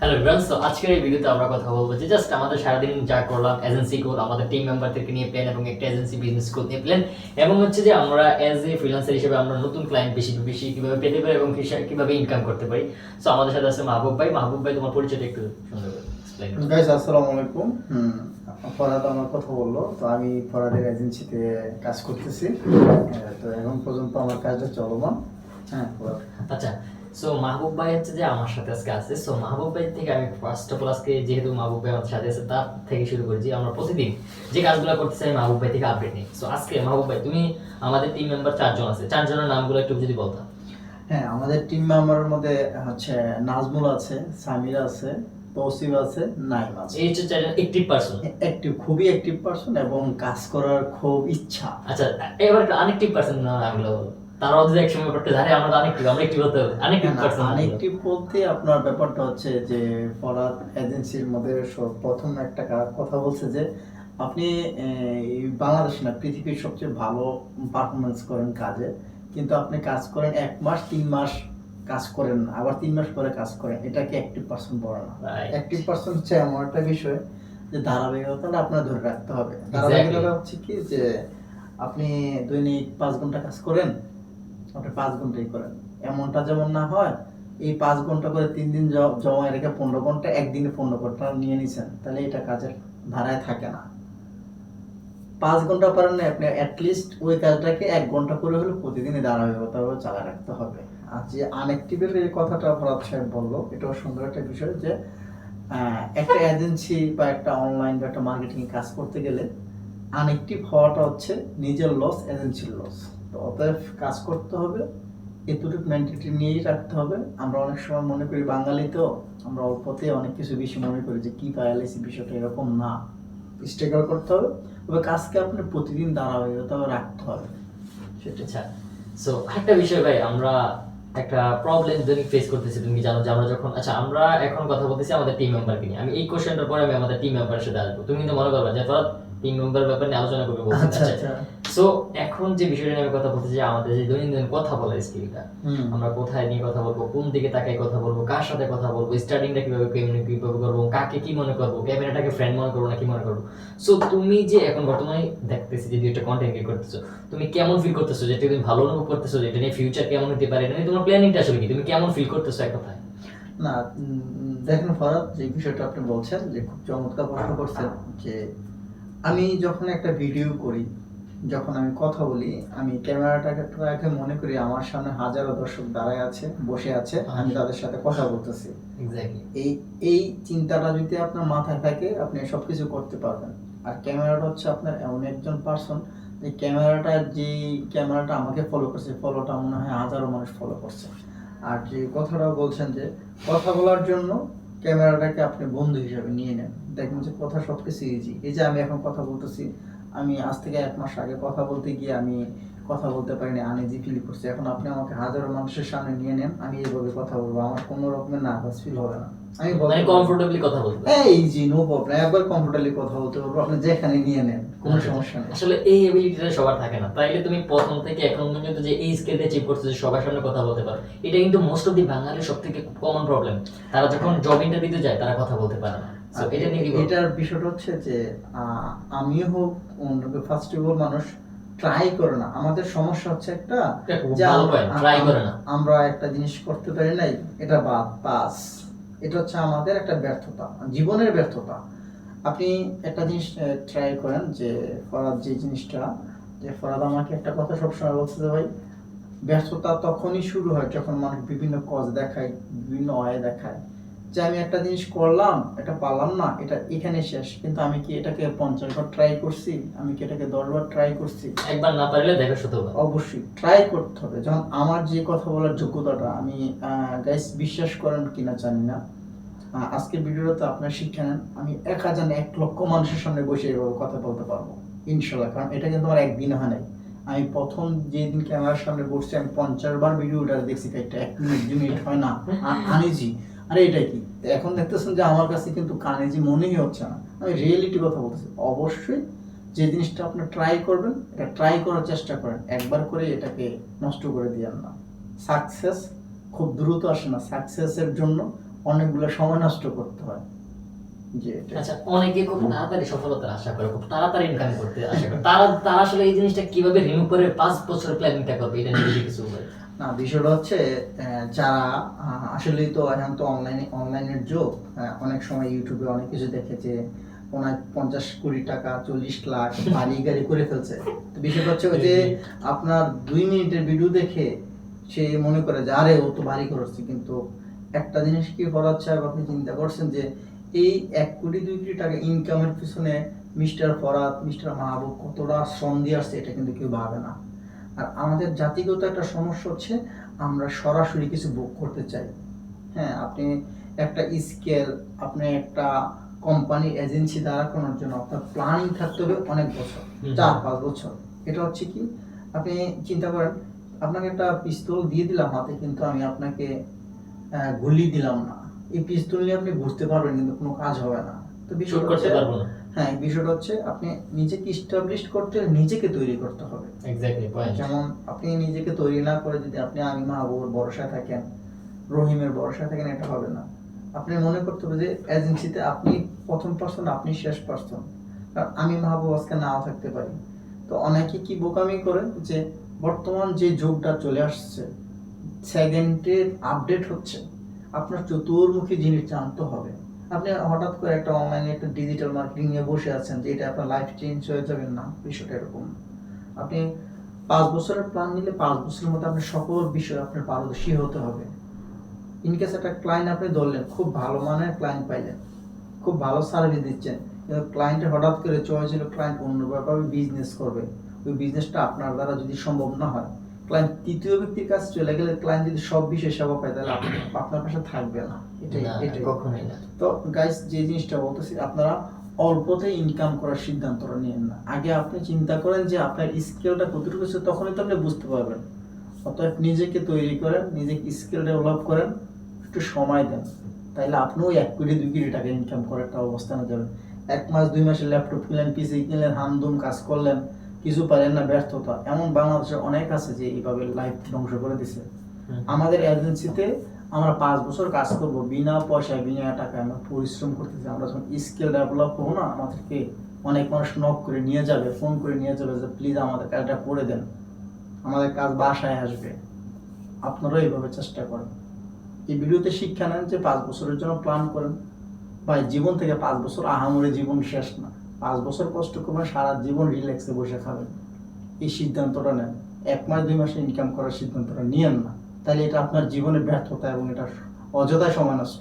Hello everyone, so আজকের এই ভিডিওতে আমরা কথা বলবো যে জাস্ট আমাদের সারাদিন যা করলাম এজেন্সি গোল, আমাদের টিম মেম্বারদেরকে নিয়ে প্ল্যান এবং একটা এজেন্সি বিজনেস গোল নিয়ে প্ল্যান, এবং হচ্ছে যে আমরা অ্যাজ এ ফ্রিল্যান্সার হিসেবে আমরা নতুন ক্লায়েন্ট বেশি বেশি কিভাবে পেতে পারি এবং কিভাবে ইনকাম করতে পারি। সো আমাদের সাথে আছে মাহবুব ভাই। মাহবুব ভাই, তোমার পরিচয়টা একটু সুন্দর করে এক্সপ্লেইন করুন। গাইস আসসালামু আলাইকুম। ফরহাদ আমার কথা বললো, তো আমি ফরহাদের এজেন্সিতে কাজ করতেছি। তো এখন পর্যন্ত আমার কাজটা চলমান। ফরহাদ। আচ্ছা, সো মাহবুব ভাই হচ্ছে যে আমার সাথে আজকে আছে। সো মাহবুব ভাই থেকে আমি ফার্স্ট অফ অল আজকে যেহেতু মাহবুব ভাই আমাদের সাথে আছে তার থেকে শুরু করি যে আমরা প্রতিদিন যে কাজগুলো করতেছি আমি মাহবুব ভাই থেকে আপডেট নিই। সো আজকে মাহবুব ভাই, তুমি আমাদের টিম মেম্বার 4 জন আছে, 4 জনের নামগুলো একটু যদি বলতাম। আমাদের টিম মেম্বারের মধ্যে হচ্ছে নাজমুল আছে, সামিরা আছে, তৌসিফ আছে, নাইম আছে। এই হচ্ছে 4জন অ্যাক্টিভ পারসন, খুবই অ্যাক্টিভ পারসন এবং কাজ করার খুব ইচ্ছা। আচ্ছা, এবার একটা আনএক্টিভ পারসন নামগুলো বলো। তারাও যদি একসময় ব্যাপারটা জানে আমরা তো আনএক্টিভ, আমরা একটিভ হতে হবে। আনএক্টিভ পারসন, আনএক্টিভ বলতে আপনার ব্যাপারটা হচ্ছে যে ফরহাদ এজেন্সির মধ্যে প্রথম একটা কথা বলছে যে আপনি বাংলাদেশ না পৃথিবীর সবচেয়ে ভালো পারফরমেন্স করেন কাজে, কিন্তু আপনি কাজ করেন 1 মাস 3 মাস কাজ করেন না, আবার 3 মাস পরে কাজ করেন, এটাকে অ্যাক্টিভ পারসন বলে না। অ্যাক্টিভ পারসন হচ্ছে এমন একটা বিষয় যে ধারাবাহিকতাটা আপনার ধরে রাখতে হবে। ধারাবাহিকতা হচ্ছে কি যে আপনি দৈনিক 5 ঘন্টা কাজ করেন, আপনি 5 ঘন্টাই করেন, এমনটা যেমন না হয় এই 5 ঘন্টা করে 3 দিন জমা রেখে 15 ঘন্টা একদিনে 15 ঘন্টা নিয়ে নিছেন, তাহলে এটা কাজের ধারায় থাকে না। 5 ঘন্টা পারেন না, আপনি অ্যাটলিস্ট ওই কাজটাকে 1 ঘন্টা করে হলে প্রতিদিনই ধারাবাহিকতাভাবে চালিয়ে রাখতে হবে। আর যে আনএক্টিভের এই কথাটা ফরাদ সাহেব বললো, এটাও সুন্দর একটা বিষয় যে একটা এজেন্সি বা একটা অনলাইন বা একটা মার্কেটিং কাজ করতে গেলে আনএক্টিভ হওয়াটা হচ্ছে নিজের লস, এজেন্সির লস। তো অতএব কাজ করতে হবে, এতটুকু মেন্টালিটি নিয়েই রাখতে হবে। আমরা অনেক সময় মনে করি বাঙালি তো আমরা অল্পতে অনেক কিছু বেশি মনে করি যে কি পাইলেছি, বিষয়টা এরকম না। স্ট্রাগল করতে হবে, তবে কাজকে আপনি প্রতিদিন ধারাবাহিকতাভাবে রাখতে হবে, সেটা। আচ্ছা, সো একটা বিষয় ভাই, আমরা একটা প্রবলেম দৈনিক ফেস করতেছি। তুমি কি জানো যে আমরা যখন, আচ্ছা আমরা এখন কথা বলতেছি আমাদের টিম মেম্বারকে নিয়ে, আমি এই কোশ্চেনটার পরে আমি আমাদের টিম মেম্বারের সাথে আসবো। তুমি কিন্তু মনে করবা যে ফরাদ টিম মেম্বার ব্যাপারে নিয়ে আলোচনা করবে বলছি। আচ্ছা, সো এখন যে বিষয়টা নিয়ে আমি কথা বলতেছি যে আমাদের যে দৈনন্দিন কথা বলার স্কিলটা, আমরা কোথায় নিয়ে কথা বলবো, কোন দিকে তাকাই কথা বলবো, কার সাথে কথা বলবো, স্টার্টিংটা কিভাবে কিভাবে করবো, কাকে কি মনে করবো, ক্যামেরাটাকে ফ্রেন্ড মনে করবো না কি মনে করবো। সো তুমি যে এখন বর্তমানে দেখতেছি যে একটা কন্টেন্ট ক্রিয়েট করতেছো, তুমি কেমন ফিল করতেছো, যেটা তুমি ভালো অনুভব করতেছো, যেটা নিয়ে ফিউচার কেমন হতে পারে, এটা নিয়ে তোমার প্ল্যানিংটা আসলে কি, তুমি কেমন ফিল করতেছো এক কথায়? না, দেখেন ফরাদ, যে বিষয়টা আপনি বলছেন যে খুব চমৎকার প্রশ্ন করছেন যে আমি যখন একটা ভিডিও করি, যখন আমি কথা বলি, আমি ক্যামেরাটাকে মনে করি আমার সামনে হাজারো দর্শক দাঁড়ায় আছে, বসে আছে, আমি তাদের সাথে কথা বলতেছি। এই এই চিন্তাটা যদি আপনার মাথায় থাকে, আপনি সবকিছু করতে পারবেন। আর ক্যামেরাটা হচ্ছে আপনার এমন একজন পার্সন, যে ক্যামেরাটা আমাকে ফলো করছে, ফলোটা মনে হয় হাজারো মানুষ ফলো করছে। আর যে কথাটা বলছেন যে কথা বলার জন্য ক্যামেরাটাকে আপনি বন্ধু হিসেবে নিয়ে নেন, দেখবেন যে কথা সবকিছু ইজি। এই যে আমি এখন কথা বলতেছি, আমি আজ থেকে 1 মাস আগে কথা বলতে গিয়ে আমি কথা বলতে পারিনি, আনইজি ফিল করছি। এখন আপনি আমাকে হাজারো মানুষের সামনে নিয়ে নেন, আমি এইভাবে কথা বলবো, আমার কোনো রকমের নার্ভাস ফিল হবে না। আমি মানে কমফোর্টেবলি কথা বলতে, ইজি, নো প্রবলেম, একবার কমফোর্টেবলি কথা বলতে পারবো, আপনি যেখানে নিয়ে নেন, কোনো সমস্যা নেই। আসলে এই এবিলিটিটা সবার থাকে না, তাইলে তুমি প্রথম থেকে এখন পর্যন্ত যে এই স্কিলটা অ্যাচিভ করছো যে সবার সামনে কথা বলতে পারো, এটা কিন্তু মোস্ট অফ দি বাঙালির সবথেকে কমন প্রবলেম। তারা যখন জব ইন্টারভিউতে যায় তারা কথা বলতে পারে না। সো এটা নিয়ে কি বলবো? এটার বিষয়টা হচ্ছে যে আমিও হোক, ফার্স্ট অফ অল মানুষ ট্রাই করে না। আমাদের সমস্যা হচ্ছে একটা, যে ট্রাই করে না, আমরা একটা জিনিস করতে পারি নাই, এটা বাদ পাস। এটা হচ্ছে আমাদের একটা ব্যর্থতা, জীবনের ব্যর্থতা। আপনি একটা জিনিস ট্রাই করেন, যে ফরাদ যে জিনিসটা, যে ফরাদ আমাকে একটা কথা সবসময় বলছে যে ভাই, ব্যর্থতা তখনই শুরু হয় যখন মানুষ বিভিন্ন কজ দেখায়, বিভিন্ন ওয়ে দেখায়, যে আমি একটা জিনিস করলাম, এটা পারলাম না, এটা এখানে শেষ। কিন্তু আমি কি এটাকে 50 বার ট্রাই করছি? আমি কি এটাকে 10 বার ট্রাই করছি? একবার না পারলে দেখো শতবার। অবশ্যই ট্রাই করতে হবে। যেমন আমার যে কথা বলার যোগ্যতাটা, আমি গাইস বিশ্বাস করেন কিনা জানি না, আজকের ভিডিওতে আপনার শিক্ষা নেন, আমি 1000-1 লক্ষ মানুষের সামনে বসে এভাবে কথা বলতে পারবো ইনশাল্লাহ। কারণ এটা কিন্তু আমার একদিন হয় নাই। আমি প্রথম যেদিন ক্যামেরার সামনে বসছি, আমি 50 বার ভিডিওটা দেখছি, একটা 1 মিনিট 2 মিনিট হয় না, আনিজি। আরে এটা কি, এখন দেখতেছেন যে আমার কাছে কিন্তু কানেজি মনেই হচ্ছে না। আমি রিয়েলিটি কথা বলতেছি। অবশ্যই যে জিনিসটা আপনি ট্রাই করবেন, এটা ট্রাই করার চেষ্টা করেন, একবার করে এটাকে নষ্ট করে দিয়েন না। সাকসেস খুব দ্রুত আসে না, সাকসেসের জন্য অনেকগুলো সময় নষ্ট করতে হয়। যে এটা আচ্ছা, অনেকে খুব তাড়াতাড়ি সফলতার আশা করে, খুব তাড়াতাড়ি ইনকাম করতে আশা করে, তারা তারা আসলে এই জিনিসটা কিভাবে রিমুভ করে 5 বছর প্ল্যানিংটা করবে, এটা নিয়ে যদি কিছু বলে। না, বিষয়টা হচ্ছে যারা আসলেই তো এখন তো অনলাইনের যুগ। অনেক সময় ইউটিউবে অনেক কিছু দেখে যে ওনার 50 কোটি টাকা, 40 লাখ বাড়ি গাড়ি করে ফেলছে। তো বিষয়টা হচ্ছে ওই যে আপনার 2 মিনিটের ভিডিও দেখে সে মনে করে যে আরে ও তো বাড়ি করছে, কিন্তু একটা জিনিস কি করা হচ্ছে, আপনি চিন্তা করছেন যে এই 1 কোটি 2 কোটি টাকা ইনকামের পিছনে মিস্টার ফরাদ, মিস্টার মাহবুব কতটা শ্রম দিয়ে আসছে, এটা কিন্তু কেউ ভাবে না। আর আমাদের জাতিগত একটা সমস্যা হচ্ছে আমরা সরাসরি কিছু বুক করতে চাই। হ্যাঁ, আপনি একটা স্কেল, আপনি একটা কোম্পানি এজেন্সি দাঁড়া করানোর জন্য আপনার প্ল্যানিং থাকতে হবে অনেক বছর, 4-5 বছর। এটা হচ্ছে কি, আপনি চিন্তা করেন আপনাকে একটা পিস্তল দিয়ে দিলাম হাতে, কিন্তু আমি আপনাকে গুলি দিলাম না। এই পিস্তল নিয়ে আপনি বুঝতে পারবেন কিন্তু কোনো কাজ হবে না। তো শুট করতে পারবো না। হ্যাঁ, বিষয়টা হচ্ছে আপনি নিজেকে ইস্টাবলিশ করতে হলে নিজেকে তৈরি করতে হবে। Exactly point. যেমন আপনি নিজেকে তৈরি না করে যদি আপনি আমি মাহবুবের ভরসায় থাকেন, রহিমের ভরসায় থাকেন, এটা হবে না। আপনি মনে করতে হবে যে এজেন্সিতে আপনি প্রথম পার্সন, আপনি শেষ পার্সন। কারণ আমি মাহবুব আজকে নাও থাকতে পারি। তো অনেকে কি বোকামি করে যে বর্তমান যে যুগটা চলে আসছে, সেকেন্ডে আপডেট হচ্ছে, আপনার চতুর্মুখী জিনিস জানতে হবে। আপনি হঠাৎ করে একটা অনলাইনে একটা ডিজিটাল মার্কেটিং নিয়ে বসে আছেন যে এটা আপনার লাইফ চেঞ্জ হয়ে যাবে, না, বিষয়টা এরকম না। আপনি 5 বছরের প্ল্যান নিলে 5 বছরের মধ্যে আপনি সকল বিষয়ে আপনার পারদর্শী হতে হবে। ইনকেস একটা ক্লায়েন্ট আপনি ধরলেন, খুব ভালো মানের ক্লায়েন্ট পাইলেন, খুব ভালো সার্ভিস দিচ্ছেন, কিন্তু ক্লায়েন্টের হঠাৎ করে চয়েস হলো ক্লায়েন্ট অন্যভাবে বিজনেস করবে, ওই বিজনেসটা আপনার দ্বারা যদি সম্ভব না হয়, ক্লায়েন্ট তৃতীয় ব্যক্তির কাছে চলে গেলে, ক্লায়েন্ট যদি সব বিষয়ে সেবা পায়, তাহলে আপনার পাশে থাকবে না। এটাই কখনোই না। তো গাইস, যে জিনিসটা বলতেছি, আপনারা অল্পতে ইনকাম করার সিদ্ধান্তটা নিয়েন না। আগে আপনি চিন্তা করেন যে আপনার স্কিলটা কতটুকু আছে, তখনই তো আপনি বুঝতে পারবেন। অতএব নিজেকে তৈরি করেন, নিজেকে স্কিল ডেভেলপ করেন, একটু সময় দেন, তাইলে আপনিও 1 কোটি 2 কোটি টাকা ইনকাম করার একটা অবস্থানে যাবেন। 1 মাস 2 মাসের ল্যাপটপ কিনলেন, পিসি কিনলেন, হামদুম কাজ করলেন, কিছু পারেন না, ব্যর্থতা। এমন বাংলাদেশে অনেক আছে যে এইভাবে লাইফ ধ্বংস করে দিছে। আমাদের এজেন্সিতে আমরা 5 বছর কাজ করব বিনা পয়সায়, বিনা টাকায়, আমরা পরিশ্রম করতেছি। আমরা যখন স্কিল ডেভেলপ করবো না, আমাদেরকে অনেক মানুষ নক করে নিয়ে যাবে, ফোন করে নিয়ে যাবে যে প্লিজ আমাদের কাজটা করে দেন, আমাদের কাজ বাসায় আসবে। আপনারাও এইভাবে চেষ্টা করেন। এই ভিডিওতে শিক্ষা নেন যে 5 বছরের জন্য প্ল্যান করেন। ভাই, জীবন থেকে 5 বছর আহামরি জীবন শেষ না। 5 বছর কষ্ট করবেন, সারা জীবন রিল্যাক্সে বসে খাবেন। এই সিদ্ধান্তটা নেন। 1 মাস 2 মাসে ইনকাম করার সিদ্ধান্তটা নিয়েন না, তাহলে এটা আপনার জীবনের ব্যর্থতা এবং এটা অযথায় সময় নষ্ট।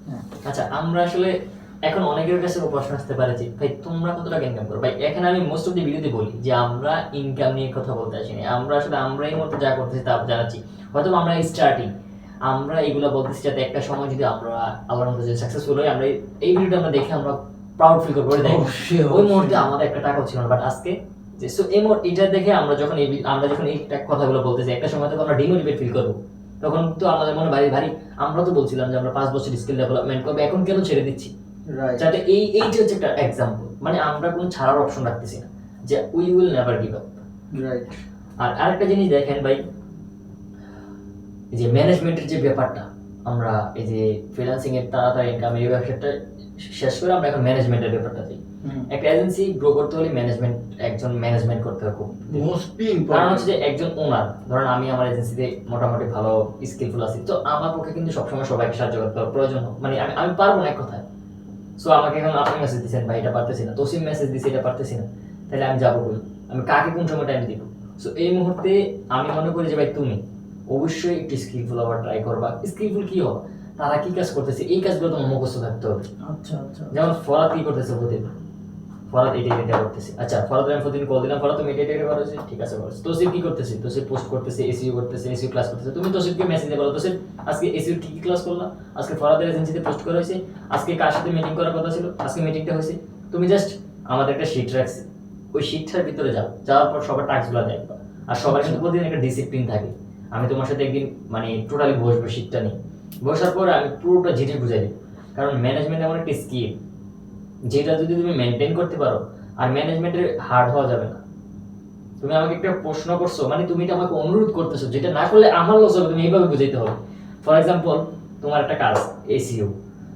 হ্যাঁ, আচ্ছা, আমরা আসলে এখন অনেকের কাছে প্রশ্ন আসতে পারে যে ভাই তোমরা কত টাকা ইনকাম করো। ভাই এখানে আমি মোস্ট অফ দি ভিডিওতে বলি যে আমরা ইনকাম নিয়ে কথা বলতে আসিনি, আমরা আসলে আমরা এই মুহূর্তে যা করতেছি তা জানাচ্ছি। হয়তো আমরা স্টার্টিং, আমরা এগুলো বলতেছি যাতে একটা সময় যদি আমরা আল্লাহর মধ্যে যদি সাকসেসফুল হই, আমরা এই ভিডিওটা আমরা দেখে আমরা প্রাউড ফিল করবো। ওই মুহূর্তে আমাদের একটা টাকাও ছিল না, বাট আজকে যে সো এটা দেখে আমরা যখন এই কথাগুলো বলতেছি, একটা সময় তো আমরা ডিমোটিভেট ফিল করবো। তখন তো আমাদের মনে ভারী ভারী, আমরা তো বলছিলাম যে আমরা 5 বছর স্কিল ডেভেলপমেন্ট করবো, এখন কেন ছেড়ে দিচ্ছি? রাইট। যাতে এইটা হচ্ছে একটা এক্সাম্পল, মানে আমরা কোনো ছাড়ার অপশন রাখতেছি না, যে we will never give up. Right. আর আরেকটা জিনিস দেখেন ভাই, এই যে ম্যানেজমেন্টের যে ব্যাপারটা, আমরা এই যে ফ্রিল্যান্সিং এর তাড়াতাড়ি ইনকাম এই ব্যবসাটা শেষ করে আমরা এখন ম্যানেজমেন্টের ব্যাপারটা দিই। একটা এজেন্সি গ্রো করতে হলে একজন ম্যানেজমেন্ট করতে হবে খুব মোস্টলি কারণ ইম্পর্টেন্ট হচ্ছে যে একজন ওনার, ধরেন আমি আমার এজেন্সিতে মোটামুটি ভালো স্কিলফুল আছি, তো আমার পক্ষে কিন্তু সবসময় সবাইকে সাহায্য করতে হবে প্রয়োজন, মানে আমি পারবো না এক কথায়। সো আমাকে এখন আপনি মেসেজ দিচ্ছেন ভাই এটা পারতেছি না, তোসিম মেসেজ দিচ্ছে এটা পারতেছি না, তাহলে আমি যাবো কই? আমি কাকে কোন সময় টাইম দিব? সো এই মুহূর্তে আমি মনে করি যে ভাই তুমি অবশ্যই একটু স্কিলফুল হওয়ার ট্রাই করবা। স্কিলফুল কি হবে, তারা কি কাজ করতেছে এই কাজগুলো তোমার মুখস্থ থাকতে হবে। আচ্ছা আচ্ছা। যেমন ফরাদ কি করতেছে, ফরাদ এটা করতেছে, আচ্ছা ফরাদ আমি প্রতিদিন কল দিলাম, ফরাদ তুমি এটা করতেছি, ঠিক আছে করছি। তোসিফ কি করতেছে, তোসিফ পোস্ট করতেছে, এসইও করতেছে, এসইও ক্লাস করতেছে, তুমি তোসিফকে মেসেজ দিয়ে বলো তোসিফ আজকে এসইও কি ক্লাস করলা, আজকে ফরাদের এজেন্সিতে পোস্ট করা হয়েছে, আজকে কার সাথে মিটিং করার কথা ছিল, আজকে মিটিংটা হয়েছে। তুমি জাস্ট আমাদের একটা শিট রাখছি, ওই শিটটার ভিতরে যাওয়ার পর সবার টাস্কগুলো দেখবা। আর সবার কিন্তু প্রতিদিন একটা ডিসিপ্লিন থাকে। আমি তোমার সাথে একদিন মানে টোটালি বসবো শিটটা নিয়ে, বসার পরে আমি পুরোটা ঝিটে বুঝাই দিব। কারণ ম্যানেজমেন্ট এমন একটা স্কিল যেটা যদি তুমি মেনটেন করতে পারো, আর ম্যানেজমেন্টের হার্ড হওয়া যাবে না। তুমি আমাকে একটা প্রশ্ন করছো, মানে তুমি এটা আমাকে অনুরোধ করতেছো, যেটা না করলে আমার লস হবে, তুমি এইভাবে বুঝাইতে হবে। ফর এক্সাম্পল তোমার একটা কাজ এসইও,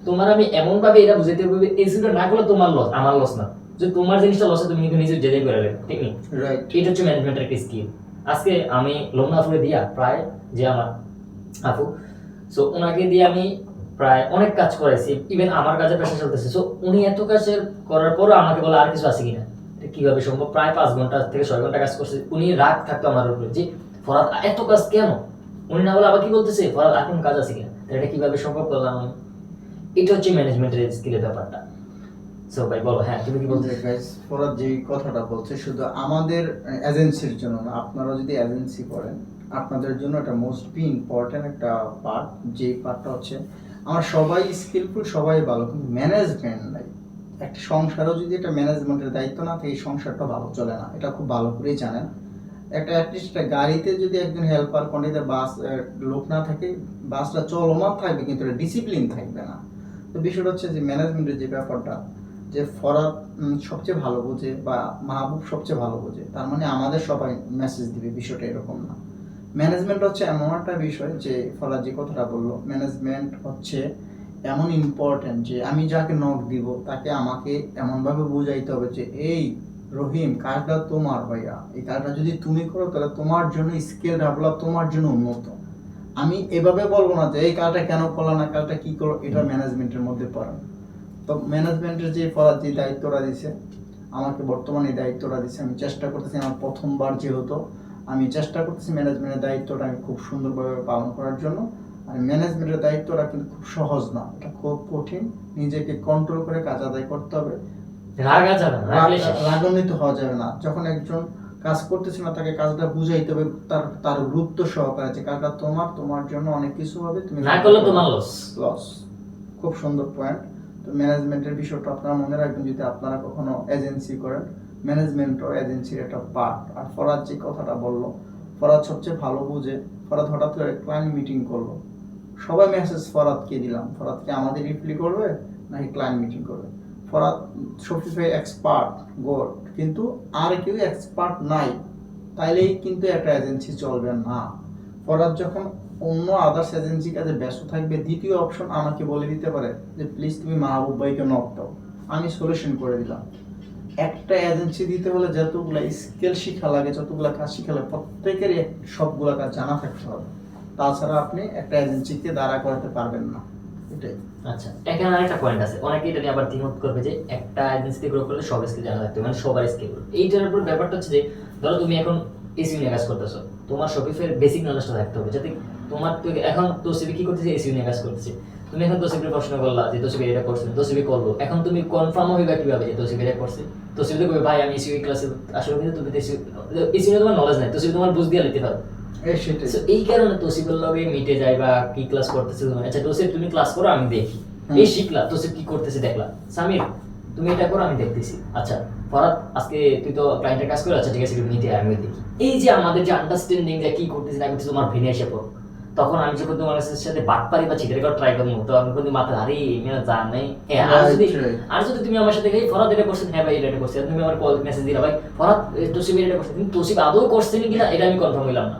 তোমার আমি এমন ভাবে এটা বুঝাইতে হবে এসইওটা না করলে তোমার লস, আমার লস না। যদি তোমার জিনিসটা লস হয় তুমি কিন্তু নিজে জেনে করে রাখো, ঠিক নেই? রাইট। এটা হচ্ছে ম্যানেজমেন্টের একটা স্কিল। আজকে আমি লোমনা আপুরে দিয়া প্রায়, যে আমার আপু, সো ওনাকে দিয়ে আমি প্রায় অনেক কাজ করাইছি, ইভেন আমার কাজে প্রেশার চলতেছে। সো উনি এত কাজের করার পরও আমাকে বলে আর কিছু আছে কিনা, এটা কিভাবে সম্ভব? প্রায় 5 ঘন্টা থেকে 6 ঘন্টা কাজ করছে। উনি রাগ থাকতো আমার উপরে যে ফরাদ এত কাজ কেন? উনি না বলে আবার কি বলতেছে ফরাদ আর কোন কাজ আছে কিনা, এটা কিভাবে সম্ভব করলাম আমি? এটা হচ্ছে ম্যানেজমেন্টের স্কিলের ব্যাপারটা। সো ভাই বলো, হ্যাঁ তুমি কি বলতে? গাইস, ফরাদ যে কথাটা বলছে শুধু আমাদের এজেন্সির জন্য না, আপনারা যদি এজেন্সি করেন আপনাদের জন্য এটা মোস্টলি ইম্পর্টেন্ট একটা পার্ট। যে পার্টটা হচ্ছে আমরা সবাই স্কিলফুল, সবাই ভালো, কিন্তু ম্যানেজমেন্ট নাই। একটা সংসারও যদি এটা ম্যানেজমেন্টের দায়িত্ব না থাকে এই সংসারটা ভালো চলে না, এটা খুব ভালো করেই জানেন। একটা অ্যাটলিস্ট একটা গাড়িতে যদি একজন হেল্পার কোয়ান্টিতে বাস লোক না থাকে, বাসটা চলমান থাকবে কিন্তু এটা ডিসিপ্লিন থাকবে না। তো বিষয়টা হচ্ছে যে ম্যানেজমেন্টের যে ব্যাপারটা, যে ফরাদ সবচেয়ে ভালো বোঝে বা মাহবুব সবচেয়ে ভালো বোঝে তার মানে আমাদের সবাই মেসেজ দিবে, বিষয়টা এরকম না। ম্যানেজমেন্ট হচ্ছে এমন একটা বিষয়, যে ফরাদ যে কথাটা বললো, ম্যানেজমেন্ট হচ্ছে এমন ইম্পর্টেন্ট যে আমি যাকে নক দিব তাকে আমাকে এমনভাবে বুঝাইতে হবে যে এই রহিম, কাজটা তোমার ভাইয়া, এই কাজটা যদি তুমি করো তাহলে তোমার জন্য স্কিল ডেভেলপ, তোমার জন্য উন্নত। আমি এভাবে বলবো না যে এই কাজটা কেন করলো না, কাজটা কি করো, এটা ম্যানেজমেন্টের মধ্যে পড়ে। তো ম্যানেজমেন্টের যে ফরাদ যে দায়িত্বটা দিছে আমাকে, বর্তমানে এই দায়িত্বটা দিছে, আমি চেষ্টা করতেছি, আমার প্রথমবার যেহেতু আমি চেষ্টা করতেছি ম্যানেজমেন্টের দায়িত্বটা আমি খুব সুন্দরভাবে পালন করার জন্য। আর ম্যানেজমেন্টের দায়িত্বটা কিন্তু খুব সহজ না, এটা খুব কঠিন। নিজেকে কন্ট্রোল করে কাজ আদায় করতে হবে, রাগা যাবে না, রাগলে শেষ। রাগান্বিত হওয়া যাবে না। যখন একজন কাজ করতেছে না তাকে কাজটা বুঝাইতে হবে তার তার গুরুত্ব সহকারে, যে কাজটা তোমার, তোমার জন্য অনেক কিছু হবে, তুমি না করলে তোমার লস। লস। খুব সুন্দর পয়েন্ট। তো ম্যানেজমেন্টের বিষয়টা আপনারা মনে রাখবেন যদি আপনারা কখনো এজেন্সি করেন, ম্যানেজমেন্টও এজেন্সির একটা পার্ট। আর ফরাদ যে কথাটা বললো, ফরাদ সবচেয়ে ভালো বুঝে। ফরাদ হঠাৎ করে ক্লায়েন্ট মিটিং করলো, সবাই মেসেজ ফরাদকে দিলাম, ফরাদকে আমাদের রিপ্লাই করবে নাকি ক্লায়েন্ট মিটিং করবে। ফরাদ শফিফাই এক্সপার্ট গোড, কিন্তু আর কেউ এক্সপার্ট নাই, তাইলেই কিন্তু একটা এজেন্সি চলবে না। ফরাদ যখন অন্য আদার্স এজেন্সি কাজে ব্যস্ত থাকবে, দ্বিতীয় অপশন আমাকে বলে দিতে পারে যে প্লিজ তুমি মাহবুব ভাইকে নক দাও, আমি সলিউশন করে দিলাম। একটা এজেন্সি দিতে হলে যতগুলো স্কিল শিখা লাগে, যতগুলো কাজ শিখা লাগে, প্রত্যেকেরই সবগুলো কাজ জানা থাকতে হবে, তাছাড়া আপনি একটা এজেন্সিকে দাঁড়া করাতে পারবেন না। এটাই। আচ্ছা, এখানে আরেকটা পয়েন্ট আছে, অনেকে এটা নিয়ে আবার দ্বিমত করবে যে একটা এজেন্সিতে গ্রো করলে সব স্কিল জানা থাকতে হবে, মানে সবার স্কিল। এইটার উপর ব্যাপারটা হচ্ছে যে ধরো তুমি এখন এসইও নিয়ে কাজ করতেছো, তোমার শপিফাইয়ের বেসিক নলেজটা থাকতে হবে, যাতে তোমার তো এখন তোসিবি কি করতেছে, এসইও নিয়ে কাজ করতেছে। তুমি এখন তোসিবির প্রশ্ন করলা যে তোসিবি এটা করছে, তোসিবি করলো, এখন তুমি কনফার্ম হইবা কিভাবে যে তোসিবি এটা করছে? তোসিবি তো কইবে ভাই আমি এসইও ক্লাসে আসলে, কিন্তু তুমি এসইও তোমার নলেজ নাই, তোসিবি তোমার বুঝ দিয়ে লিখতে পারো। সেটাই। So, এই কারণে তোসিবের লগে মিটে যায় বা কি ক্লাস করতেছে তুমি, আচ্ছা তোসিব তুমি ক্লাস করো আমি দেখি, এই শিখলা তোসিব কি করতেছে দেখলা, সামির তুমি এটা করো আমি দেখতেছি, আচ্ছা ফরাদ আজকে তুই তো ক্লায়েন্টের কাজ করে, আচ্ছা ঠিক আছে তুমি নিতে আমি দেখি। এই যে আমাদের যে আন্ডারস্ট্যান্ডিং যে কি করতেছি না করতেছি তোমার ভেনে এসে পড়ো, তখন আমি যখন তোমার সাথে বাটপারি বা চিটারি করা ট্রাই করবো, তো আমি কিন্তু মাথা আরে মেয়ে জানে। আর যদি তুমি আমার সাথে ফরাদ এটা করছেন, হ্যাঁ ভাই এটা করছে, তুমি আমার কল মেসেজ দিলা ভাই ফরাদ তোসিব এটা করছে, কিন্তু তোসিব আদৌ করছে নাকি না এটা আমি কনফার্ম হইলাম না।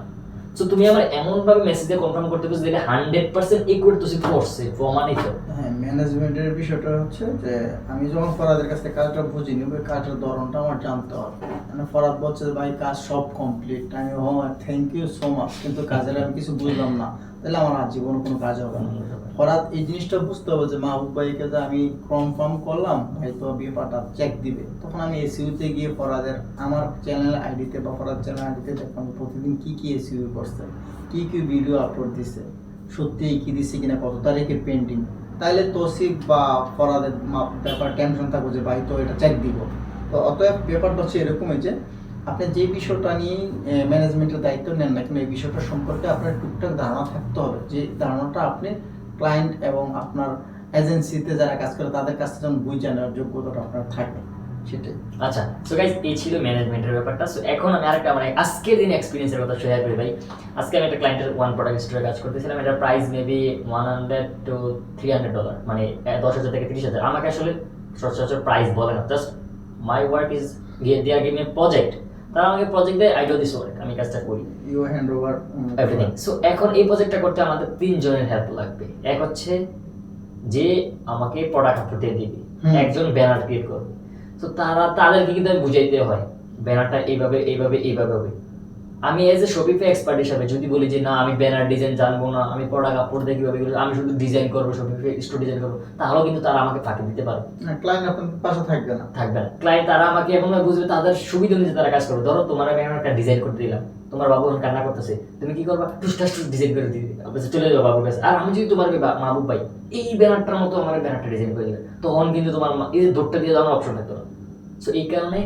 সো তুমি আমার এমন ভাবে মেসেজে কনফার্ম করতে পারছো যেটা 100% একুরেট তোসিব করছে, প্রমাণিত। হ্যাঁ, ম্যানেজমেন্টের বিষয়টা হচ্ছে যে আমি যখন ফরাদের কাছ থেকে কাজটা বুঝে নিব, কাজের ধরনটা আমার জানতে হবে। মানে ফরাদ বলছে যে ভাই কাজ সব কমপ্লিট, আমি ও থ্যাংক ইউ সো মাচ, কিন্তু কাজের আমি কিছু বুঝলাম না, তাহলে আমার আর জীবনে কোনো কাজ হবে না। ফরাদ এই জিনিসটা বুঝতে হবে যে মাহবুব ভাইকে যে আমি কনফার্ম করলাম, ভাই তো ব্যাপারটা চেক দিবে, তখন আমি এসইউতে গিয়ে ফরাদের আমার চ্যানেল আইডিতে বা ফরাদ চ্যানেল আইডিতে দেখলাম প্রতিদিন কি কি এসইউ করছে, কি কি ভিডিও আপলোড দিছে, সত্যি কি দিচ্ছে কিনা, কত তারিখে পেন্টিং, তাইলে তোসিব বা ফরাদের ব্যাপার টেনশন থাকবো যে ভাই তো এটা চেক দিব। তো অতএব ব্যাপারটা হচ্ছে এরকমই যে আপনি যে বিষয়টা নিয়ে ম্যানেজমেন্টের দায়িত্ব নেন না কেন, এই বিষয়টা সম্পর্কে আপনার টুকটাক ধারণা থাকতে হবে, যে ধারণাটা আপনি ক্লায়েন্ট এবং আপনার এজেন্সিতে যারা কাজ করে তাদের কাছ থেকে যেন বুঝে নেওয়ার যোগ্যতাটা আপনার থাকে, সেটাই। আচ্ছা সো গাইস এই ছিল ম্যানেজমেন্টের ব্যাপারটা। সো এখন আমি আরেকটা মানে আজকের দিন এক্সপেরিয়েন্সের কথা শেয়ার করি ভাই। আজকে আমি একটা ক্লায়েন্টের ওয়ান প্রোডাক্ট স্টোরে কাজ করতেছিলাম, এটার প্রাইস মেবি $100 to $300, মানে 10,000 থেকে 30,000। আমাকে আসলে সচরাচর প্রাইস বলে না, just my work is they are give me project, তারা আমাকে প্রজেক্ট দেয়, আই ডু দিস ওয়ার্ক, আমি কাজটা করি, you hand over everything. So এখন এই প্রজেক্টটা করতে আমাদের 3 জনের হেল্প লাগবে। এক হচ্ছে যে আমাকে প্রোডাক্ট আপলোড দিবে, একজন ব্যানার ক্রিয়েট করবে। তো তাদেরকে কিন্তু আমি বুঝাইতে হয় ব্যানারটা এইভাবে এইভাবে এইভাবে হবে। আমি এজ এ শপিফাই এক্সপার্ট হিসাবে যদি বলি যে না আমি ব্যানার ডিজাইন জানবো না, আমি প্রোডাক্ট আপলোড দিয়ে কিভাবে এগুলো আমি শুধু ডিজাইন করবো, শপিফাই স্টোর ডিজাইন করবো, তাহলেও কিন্তু তারা আমাকে ফাঁকি দিতে পারবে, ক্লায়েন্ট আপনার পাশে থাকবে না। ক্লায়েন্ট তারা আমাকে এমন বুঝবে তাদের সুবিধা অনুযায়ী তারা কাজ করবে। ধরো তোমার আমি একটা ডিজাইন করে দিলাম, তোমার বাবু এখন কান্না করতেছে, তুমি কি করবা, টুসটাস ডিজাইন করে দিবে, চলে যাবে বাবুর কাছে। আর আমি যদি তোমাকে মাহবুব ভাই এই ব্যানারটার মতো আমার ব্যানারটা ডিজাইন করে দিবে, তখন কিন্তু তোমার এই যে দৌড়টা দিয়ে যাওয়ার অপশন থাকতো না। সো এই কারণে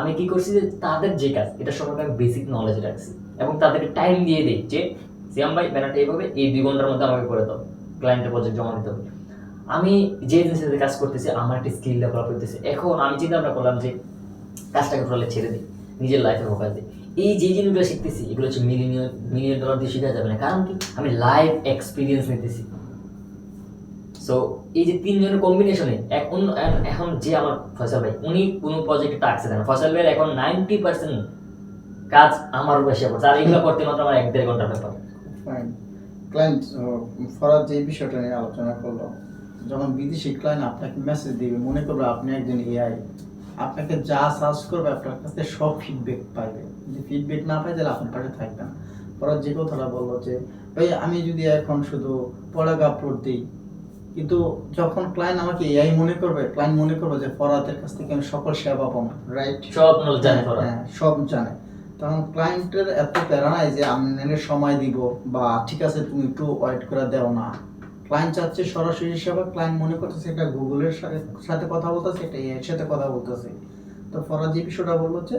আমি কি করছি যে তাদের যে কাজ এটা সম্পর্কে আমি বেসিক নলেজ রাখছি এবং তাদেরকে টাইম দিয়ে দিই যে সিয়াম ভাই ব্যানারটা এইভাবে এই 2 ঘন্টার মধ্যে আমাকে করে দাও, ক্লায়েন্টের প্রজেক্ট জমা দিতে হবে। আমি যে এজেন্সিতে কাজ করতেছি আমার একটা স্কিল ডেভেলপ করতেছে। এখন আমি চিন্তা ভাবনা করলাম যে কাজটাকে ফলে ছেড়ে দিই, নিজের লাইফে ফোকাস দিই। এই যে জিনিসগুলো শিখতেছি এগুলো হচ্ছে মিলিয়ন ডলার দিয়ে শেখা যাবে না, কারণ কি আমি লাইভ এক্সপিরিয়েন্স নিতেছি। সো এই যে 3 জনের কম্বিনেশনে এখন যে আমার ফয়সাল ভাই উনি কোনো প্রজেক্টে টাকছে না, ফয়সাল ভাইয়ের এখন 90% কাজ আমার উপর এসে পড়ছে, আর এগুলো করতে মাত্র আমার 1-1.5 ঘন্টার ব্যাপার। ফাইন। ক্লায়েন্ট ফরাদ যে বিষয়টা নিয়ে আলোচনা করলো, যখন বিদেশি ক্লায়েন্ট আপনাকে মেসেজ দিবে, মনে করবে আপনি একজন এআই, আপনাকে যা সার্চ করবে আপনার কাছ থেকে সব ফিডব্যাক পাইবে। যদি ফিডব্যাক না পাই তাহলে আপনার পাশে থাকবেন। ফরাদ যে কথাটা বললো যে ভাই আমি যদি এখন শুধু প্রোডাক্ট আপলোড দিই, কিন্তু যখন ক্লায়েন্ট আমাকে এআই মনে করবে, ক্লায়েন্ট মনে করবে যে ফরাদের কাছ থেকে আমি সকল সেবা পাবো, রাইট? সব নলেজ জানে ফরাদ। হ্যাঁ, সব জানে। তখন ক্লায়েন্টের এত প্যারা নাই যে আমি সময় দিব বা ঠিক আছে তুমি একটু ওয়েট করে দেও না। ক্লায়েন্ট চাচ্ছে সরাসরি সেবা, ক্লায়েন্ট মনে করতেছে এটা গুগলের সাথে কথা বলতেছে, এটা এর সাথে কথা বলতেছে। তো ফরাদ যে বিষয়টা বললো যে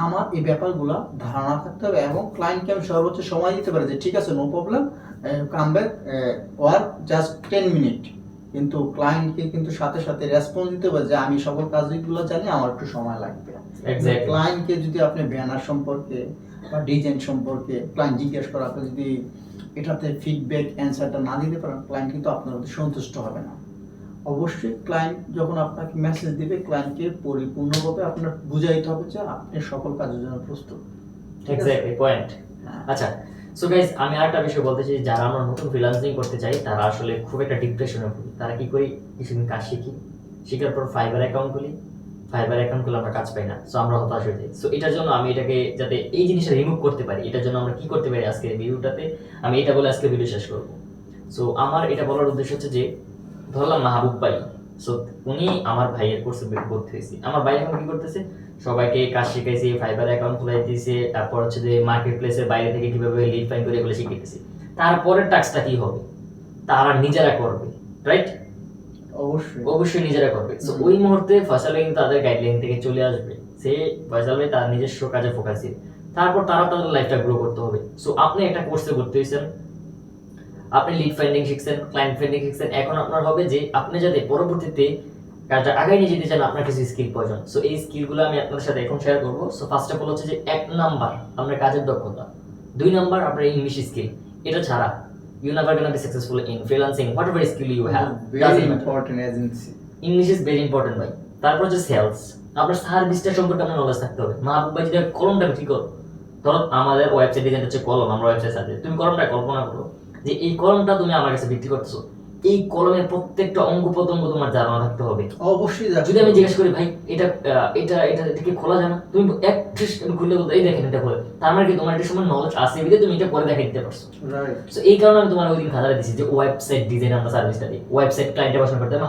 আমার এই ব্যাপারগুলো ধারণা থাকতে হবে এবং ক্লায়েন্টকে আমি সর্বোচ্চ সময় দিতে পারি যে ঠিক আছে no problem, come back or just 10 minute. কিন্তু ক্লায়েন্টকে কিন্তু সাথে সাথে রেসপন্স দিতে হবে যে আমি সকল কাজগুলো জানি, আমার একটু সময় লাগবে। ক্লায়েন্টকে যদি আপনি ব্যানার সম্পর্কে বা ডিজাইন সম্পর্কে ক্লায়েন্ট জিজ্ঞেস করে আপনি যদি এটাতে ফিডব্যাক অ্যান্সারটা না দিতে পারেন, ক্লায়েন্ট কিন্তু আপনার মধ্যে সন্তুষ্ট হবে না। অবশ্যই ক্লায়েন্ট যখন আপনাকে মেসেজ দিবে, ক্লায়েন্টকে পরিপূর্ণভাবে আপনার বুঝাইতে হবে যে আপনি সকল কাজের জন্য প্রস্তুত। Exactly point. আচ্ছা, সো গাইস আমি আরেকটা বিষয় বলতে চাই, যারা আমরা নতুন ফ্রিল্যান্সিং করতে চাই তারা আসলে খুব একটা ডিপ্রেশনে পড়ি। তারা কি করি, কিছুদিন কাজ শিখি, শেখার পর ফাইবার অ্যাকাউন্ট খুলি, ফাইবার অ্যাকাউন্ট খুলে আমরা কাজ পাই না, সো আমরা হতাশ হয়ে যাই। সো এটার জন্য আমি এটাকে যাতে এই জিনিসটা রিমুভ করতে পারি, এটার জন্য আমরা কি করতে পারি আজকের ভিডিওটাতে আমি এটা বলে আজকে ভিডিও শেষ করব। সো আমার এটা বলার উদ্দেশ্য হচ্ছে যে ধরলাম মাহবুব ভাই, সো উনি আমার ভাইয়ের কোর্সে ভর্তি হয়েছি। আমার ভাই এখন কি করতেছে, সবাইকে কাজ শিখাইছে, ফাইবার অ্যাকাউন্ট খুলাই দিয়েছে, তারপর হচ্ছে যে মার্কেট প্লেসের বাইরে থেকে কিভাবে লিড ফাইন্ড করে এগুলো শিখাইতেছে। তারপরের টাস্কটা কি হবে, তারা নিজেরা করবে, রাইট? অবশ্যই নিজেরা করবে। সো ওই মুহূর্তে ফয়সাল ভাই কিন্তু তাদের গাইডলাইন থেকে চলে আসবে, সে ফয়সাল ভাই তার নিজস্ব কাজে ফোকাস দিবে, তারপর তারা তাদের লাইফটা গ্রো করতে হবে। সো আপনি একটা কোর্সে ভর্তি হয়েছেন, আপনি লিড ফাইন্ডিং শিখছেন, ক্লায়েন্ট ফাইন্ডিং শিখছেন, এখন আপনার হবে যে আপনি যাতে পরবর্তীতে কাজটা আগায় নিয়ে যেতে চান আপনার কিছু স্কিল প্রয়োজন। সো এই স্কিলগুলো আমি আপনাদের সাথে এখন শেয়ার করবো। সো ফার্স্ট অফ অল হচ্ছে যে 1 নাম্বার আপনার কাজের দক্ষতা, 2 নাম্বার আপনার ইংলিশ স্কিল। এটা ছাড়া you never gonna be successful in freelancing whatever skill you have, very important agency. English is very important ভাই। তারপর হচ্ছে সেলস, আপনার সার্ভিসটা সম্পর্কে আপনার নলেজ থাকতে হবে। মাহবুব ভাই যদি কলমটা বিক্রি করো, ধরো আমাদের ওয়েবসাইট ডিজাইন হচ্ছে কলম, আমরা ওয়েবসাইট সাজিয়ে, তুমি কলমটা কল্পনা করো যে এই কলমটা তুমি আমার কাছে বিক্রি করতেছো, এই কলমের প্রত্যেকটা অঙ্গ প্রত্যঙ্গ তোমার জানা থাকতে হবে। অবশ্যই। যদি আমি জিজ্ঞেস করি ভাই এটা এটা এটা কি খোলা যায় না, তুমি এক খুলে বলতে এই দেখেন এটা খোলে, তার মানে কি তোমার এটা সময় নলেজ আছে বিধে তুমি এটা করে দেখাই দিতে পারছো, রাইট? সো এই কারণে আমি তোমার ওই দিন খাতাটা দিছি যে ওয়েবসাইট ডিজাইন আমরা সার্ভিসটা দিই। ওয়েবসাইট ক্লায়েন্টে পছন্দ করতে না,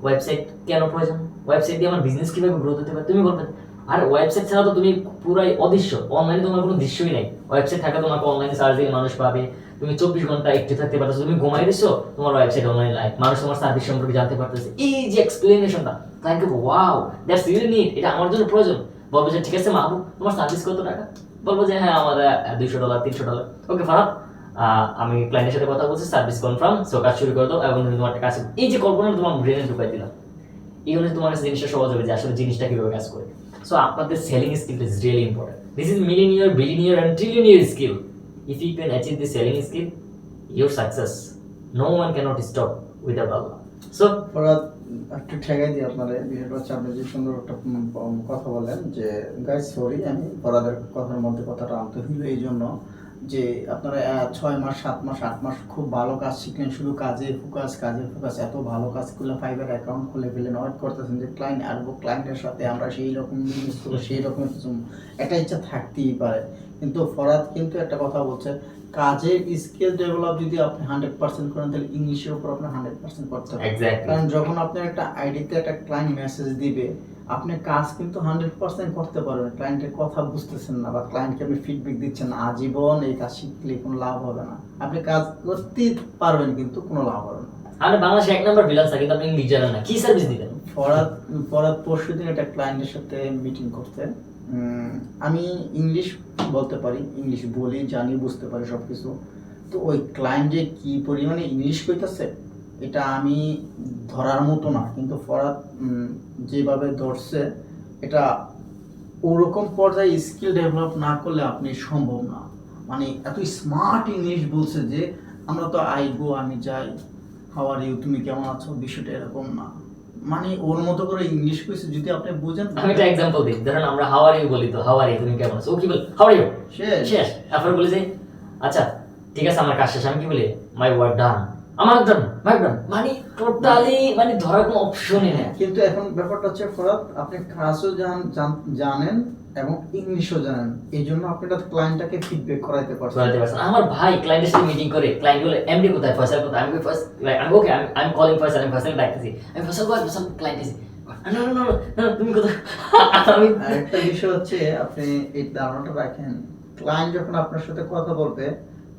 ওয়েবসাইট কেন প্রয়োজন, ওয়েবসাইট দিয়ে আমার বিজনেস কিভাবে গ্রোথ হতে পারে তুমি বলবে। আর ওয়েবসাইট ছাড়া তো তুমি পুরাই অদৃশ্য, অনলাইনে তোমার কোনো দৃশ্যই নাই। ওয়েবসাইট থাকা তোমাকে অনলাইনে সার্চ দিলে মানুষ পাবে, তুমি 24 ঘন্টা অ্যাক্টিভ থাকতে পারতেছো, তুমি ঘুমাই দিছো তোমার ওয়েবসাইট অনলাইন লাইভ, মানুষ তোমার সার্ভিস সম্পর্কে জানতে পারতেছে। এই যে এক্সপ্লেনেশনটা thank you, wow that's really need, এটা আমার জন্য প্রয়োজন। বলবো যে ঠিক আছে মাহবুব তোমার সার্ভিস কত টাকা, বলবো যে হ্যাঁ আমাদের $200 $300। ওকে ফারাদ, আমি ক্লায়েন্টের সাথে কথা বলছি, সার্ভিস কনফার্ম, সো কাজ শুরু করে দাও এবং তোমার একটা কাজ। এই যে কল্পনাটা তোমার ব্রেনে ঢুকাই দিলাম, এই অনুযায়ী তোমার কাছে জিনিসটা সহজ হবে যে আসলে জিনিসটা কিভাবে কাজ করে। সো আপনাদের selling skill is really important. This is millionaire, billionaire and trillionaire skill. If you can achieve this selling skill, your success, no one cannot stop without Allah. So Farad, একটু ঠেকাই দিই আপনারা, বিষয়টা হচ্ছে আপনি যে সুন্দর একটা কথা বলেন যে গাইস সরি আমি পড়াদের কথার মধ্যে কথাটা আনতে হইল এই জন্য যে আপনারা 6 মাস 7 মাস 8 মাস খুব ভালো কাজ শিখলেন, শুধু কাজে ফোকাস, এত ভালো কাজ করলে ফাইবার অ্যাকাউন্ট খুলে ফেলেন, ওয়েট করতেছেন যে ক্লায়েন্ট আসবো, ক্লায়েন্টের সাথে আমরা সেই রকম বিজনেস করবো, সেই রকম কিছু একটা ইচ্ছা থাকতেই পারে। কিন্তু ফরাদ কিন্তু একটা কথা বলছে, কাজের স্কিল ডেভেলপ যদি আপনি 100% করেন তাহলে ইংলিশের উপর আপনার 100% করতে হবে। এক্স্যাক্টলি। কারণ যখন আপনার একটা আইডিতে একটা ক্লায়েন্ট মেসেজ দিবে, আপনি কাজ কিন্তু 100% করতে পারবেন, ক্লায়েন্টের কথা বুঝতেছেন না বা ক্লায়েন্টকে আপনি ফিডব্যাক দিচ্ছেন না, আজীবন এই কাজ শিখলে কোনো লাভ হবে না। আপনি কাজ করতেই পারবেন কিন্তু কোনো লাভ হবে না। আপনি বাংলাদেশে 1 নম্বর ফ্রিল্যান্সার কিন্তু আপনি ইংলিশ জানেন না, কি সার্ভিস দিবেন? ফরাদ পরশুদিন একটা ক্লায়েন্টের সাথে মিটিং করতে, আমি ইংলিশ বলতে পারি, ইংলিশ বলি, জানি, বুঝতে পারি সব কিছু। তো ওই ক্লায়েন্ট যে কি পরিমাণে ইংলিশ কইতাছে এটা আমি ধরার মতো না, কিন্তু ফরাদ যেভাবে ধরছে এটা ওরকম পর্যায়ে স্কিল ডেভেলপ না করলে আপনি সম্ভব না। মানে এত স্মার্ট ইংলিশ বলছে যে আমরা তো আইবো, আমি যাই, হাউ আর ইউ, তুমি কেমন আছো, বিষয়টা এরকম না। মানে ওর মতো করে ইংলিশ কইছে, যদি আপনি বুঝেন। আমি একটা এক্সাম্পল দিই, ধরেন আমরা হাউ আর ইউ বলি, তো হাউ আর ইউ, তুমি কেমন আছো, ও কি বলে হাউ আর ইউ, শেষ। শেষ। তারপর বলি যে আচ্ছা ঠিক আছে আমার কাজ শেষ, আমি কি বলি মাই ওয়ার্ক ডান, আমার ডান, মাই ডান, মানে টোটালি মানে ধরার কোনো অপশনই নেই। কিন্তু এখন ব্যাপারটা হচ্ছে ফরাদ, আপনি কাজও জানেন এবং ইংলিশও জানেন, এই জন্য আপনি একটা ক্লায়েন্টটাকে ফিডব্যাক করাইতে পারছেন। আমার ভাই ক্লায়েন্টের সাথে মিটিং করে, ক্লায়েন্ট বলে এমডি কোথায়, ফয়সাল কোথায়, আমি ফার্স্ট আমি ওকে আমি কলিং ফয়সাল, আমি ফয়সাল ডাকতেছি, আমি ফয়সাল কই, ফয়সাল ক্লায়েন্ট এসে না না না তুমি কোথায়। আমি আরেকটা বিষয় হচ্ছে আপনি এই ধারণাটা রাখেন, ক্লায়েন্ট যখন আপনার সাথে কথা বলবে,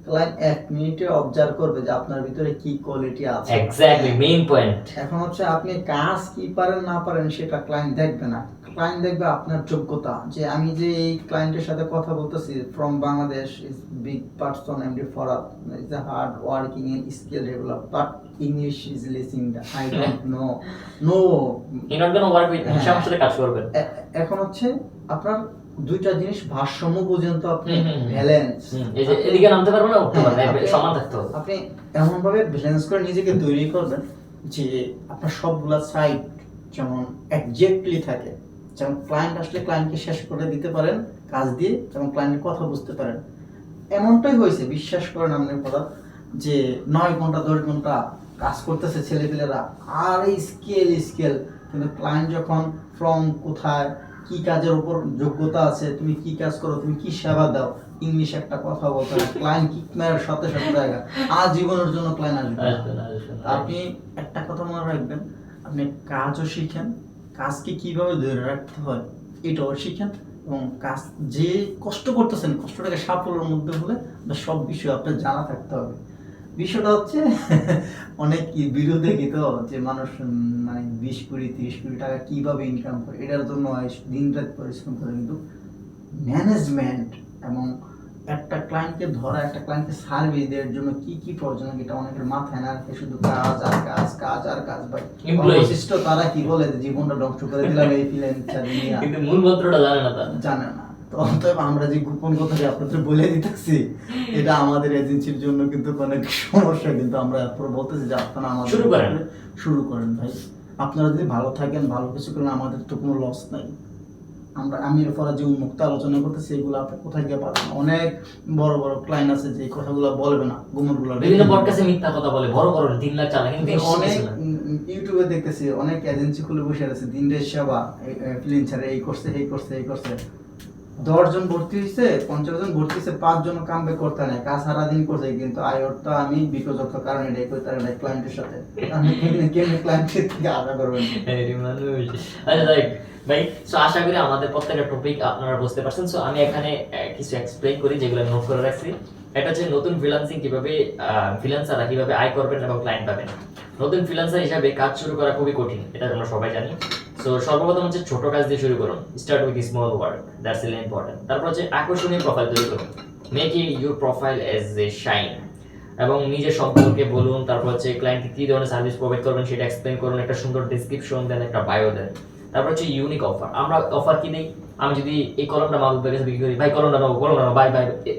ক্লায়েন্ট 1 মিনিটে অবজার্ভ করবে যে আপনার ভিতরে কি কোয়ালিটি আছে। Exactly main point. এখন হচ্ছে আপনি কাজ কি পারেন না পারেন সেটা ক্লায়েন্ট দেখবে না, ক্লায়েন্ট দেখবে আপনার যোগ্যতা, যে আমি যে এই ক্লায়েন্টের সাথে কথা বলতেছি from Bangladesh, is big person, MD Farhad, is a hard working and skill develop, but English is leasing, I don't know you not gonna work with me, আমার সাথে কাজ করবেন। এখন হচ্ছে আপনার দুইটা জিনিস ভারসাম্য পর্যন্ত আপনি ব্যালেন্স, এই যে এদিকে নামতে পারবেন না, উঠতে পারবেন, সমান থাকতে হবে। আপনি এমন ভাবে ব্যালেন্স করে নিজেকে তৈরি করবেন যে আপনার সবগুলা সাইড যেমন এক্স্যাক্টলি থাকে, যেমন ক্লায়েন্ট আসলে ক্লায়েন্টকে শেষ করে দিতে পারেন কাজ দিয়ে, যেমন ক্লায়েন্টের কথা বুঝতে পারেন। এমনটাই হয়েছে, বিশ্বাস করেন আপনি কথা, যে 9 ঘন্টা 10 ঘন্টা কাজ করতেছে ছেলেপেলেরা, আর এই স্কেল, কিন্তু ক্লায়েন্ট যখন ফ্রম কোথায়, কি কাজের উপর যোগ্যতা আছে, তুমি কি কাজ করো, তুমি কি সেবা দাও, ইংলিশ একটা কথা বলতে হবে, ক্লায়েন্ট কিক মারার সাথে সাথে জায়গা আজীবনের জন্য ক্লায়েন্ট আসবে না। আপনি একটা কথা মনে রাখবেন, আপনি কাজও শিখেন, কাজকে কিভাবে ধরে রাখতে হয় এটাও শিখেন, এবং কাজ যে কষ্ট করতেছেন কষ্টটাকে সাফল্যের মধ্যে হলে সব বিষয় আপনার জানা থাকতে হবে। বিষয়টা হচ্ছে অনেক বিরোধে গীত যে মানুষ মানে 20 কোটি 30 কোটি টাকা কিভাবে ইনকাম করে, এটার জন্য দিন রাত পরিশ্রম করে, কিন্তু ম্যানেজমেন্ট এবং একটা ক্লায়েন্টকে ধরা, একটা ক্লায়েন্টকে সার্ভিস দেওয়ার জন্য কি কি প্রয়োজন এটা অনেকের মাথায় না রাখে, শুধু কাজ আর কাজ, কাজ আর কাজ। ভাই অবশিষ্ট তারা কি বলে জীবনটা ধ্বংস করে দিলাম এই ফ্রিল্যান্সার নিয়ে, কিন্তু মূল মন্ত্রটা জানে না, তারা জানে না। তো অতএব আমরা যে গোপন কথাটা আপনাদের বলে দিতেছি, এটা আমাদের এজেন্সির জন্য কিন্তু অনেক সমস্যা, কিন্তু আমরা এরপর বলতেছি যে আপনারা আমাদের শুরু করেন ভাই, আপনারা যদি ভালো থাকেন, ভালো কিছু করেন, আমাদের তো কোনো লস নাই। আমি এরপর যে উন্মুক্ত আলোচনা করতেছি এগুলো আপনি কোথায় গিয়ে পাবেন, অনেক বড় বড় ক্লায়েন্ট আছে যে কথাগুলো বলবে না, গুমরগুলো বিভিন্ন পডকাস্টে মিথ্যা কথা বলে, বড় বড় 3 লাখ 4 লাখ, কিন্তু অনেক ইউটিউবে দেখতেছি অনেক এজেন্সি খুলে বসে আছে, দিন রাত সেবা, ফ্রিল্যান্সার এই করছে 10 জন ভর্তি হয়েছে, 50 জন ভর্তি হয়েছে, 5 জন কাম ব্যাক করতে নেই, কাজ সারাদিন করছে, কিন্তু আয়রটা আমি বিকজ অফ কারণ এটাই করতে পারি ক্লায়েন্টের সাথে, আমি কেমনি ক্লায়েন্টের থেকে আলাদা করবেন। আচ্ছা দেখ ভাই, সো আশা করি আমাদের প্রত্যেকটা টপিক আপনারা বুঝতে পারছেন। সো আমি এখানে কিছু এক্সপ্লেইন করি যেগুলো নোট করে রাখছি। এটা হচ্ছে নতুন ফ্রিল্যান্সিং কিভাবে, ফ্রিল্যান্সাররা কিভাবে আয় করবেন এবং ক্লায়েন্ট পাবেন। নতুন ফ্রিল্যান্সার হিসাবে কাজ শুরু করা খুবই কঠিন, এটা আমরা সবাই জানি। সো সর্বপ্রথম হচ্ছে ছোট কাজ দিয়ে শুরু করুন, start with small work, that's really important. তারপর হচ্ছে আকর্ষণীয় প্রোফাইল তৈরি করুন, make your profile as a shine, এবং নিজের সম্পর্কে বলুন। তারপর হচ্ছে ক্লায়েন্টকে কি ধরনের সার্ভিস প্রোভাইড করবেন সেটা এক্সপ্লেইন করুন, একটা সুন্দর ডেসক্রিপশন দেন, একটা বায়ো দেন। তারপর হচ্ছে ইউনিক অফার, আমরা অফার কি দেই, আমি যদি এই কলমটা মাহবুবের কাছে বিক্রি করি, ভাই কলমটা নাও ভাই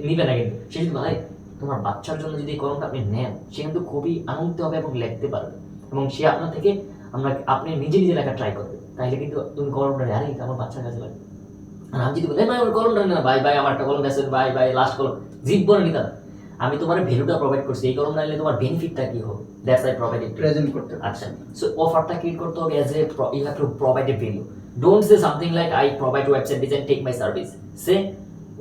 নিবে না, কিন্তু সে যদি ভাই তোমার বাচ্চার জন্য যদি এই কলমটা আপনি নেন, সে কিন্তু খুবই আনন্দিত হবে এবং লিখতে পারবে, এবং সে আপনার থেকে আপনি নিজে নিজে লেখা ট্রাই করবেন, তাইলে কিন্তু তুমি কলমটা আরে এটা আমার বাচ্চার কাছে লাগবে। আর আমি যদি বলি ভাই আমার কলমটা না, ভাই ভাই আমার একটা কলম আছে, ভাই ভাই লাস্ট কলম, জিপ বলে নিতা না। আমি তোমার ভ্যালুটা প্রোভাইড করছি, এই কলমটা নিলে তোমার বেনিফিটটা কি হবে, that's I provide it. Present করতে আচ্ছা, সো অফারটা ক্রিয়েট করতে হবে as a you have to provide a value. Don't say something like I provide website design, take my service. Say